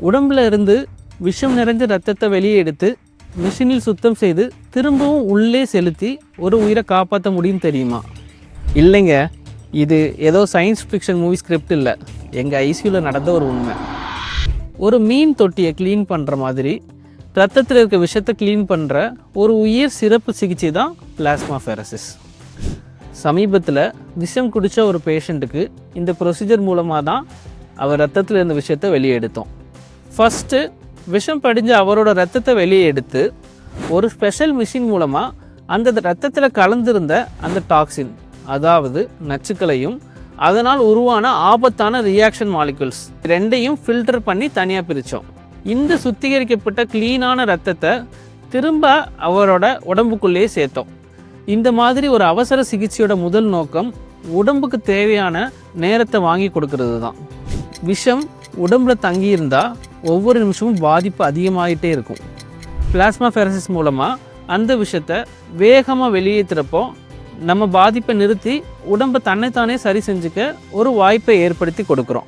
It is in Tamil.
உடம்புல இருந்து விஷம் நிறைஞ்ச ரத்தத்தை வெளியே எடுத்து மிஷினில் சுத்தம் செய்து திரும்பவும் உள்ளே செலுத்தி ஒரு உயிரை காப்பாற்ற முடியும் தெரியுமா? இல்லைங்க, இது ஏதோ சயின்ஸ் ஃபிக்ஷன் மூவி ஸ்கிரிப்ட் இல்லை, எங்கள் ஐசியூவில் நடந்த ஒரு உண்மை. ஒரு மீன் தொட்டியை க்ளீன் பண்ணுற மாதிரி ரத்தத்தில் இருக்க விஷத்தை க்ளீன் பண்ணுற ஒரு உயிர் சிறப்பு சிகிச்சை தான் பிளாஸ்மாஃபெரசிஸ். சமீபத்தில் விஷம் குடித்த ஒரு பேஷண்ட்டுக்கு இந்த ப்ரொசீஜர் மூலமாக தான் அவர் ரத்தத்தில் இருந்த விஷயத்தை வெளியே எடுத்தோம். ஃபஸ்ட்டு விஷம் படிஞ்ச அவரோட ரத்தத்தை வெளியே எடுத்து ஒரு ஸ்பெஷல் மிஷின் மூலமாக அந்த ரத்தத்தில் கலந்திருந்த அந்த டாக்ஸின், அதாவது நச்சுக்களையும் அதனால் உருவான ஆபத்தான ரியாக்ஷன் மாலிகுல்ஸ் ரெண்டையும் ஃபில்டர் பண்ணி தனியாக பிரித்தோம். இந்த சுத்திகரிக்கப்பட்ட க்ளீனான ரத்தத்தை திரும்ப அவரோட உடம்புக்குள்ளேயே சேர்த்தோம். இந்த மாதிரி ஒரு அவசர சிகிச்சையோட முதல் நோக்கம் உடம்புக்கு தேவையான நேரத்தை வாங்கி கொடுக்கறது தான். விஷம் உடம்புல தங்கியிருந்தால் ஒவ்வொரு நிமிஷமும் பாதிப்பு அதிகமாகிட்டே இருக்கும். பிளாஸ்மாஃபெரசிஸ் மூலமாக அந்த விஷத்தை வேகமாக வெளியேற்றுறப்போ நம்ம பாதிப்பை நிறுத்தி உடம்பை தன்னைத்தானே சரி செஞ்சுக்க ஒரு வாய்ப்பை ஏற்படுத்தி கொடுக்குறோம்.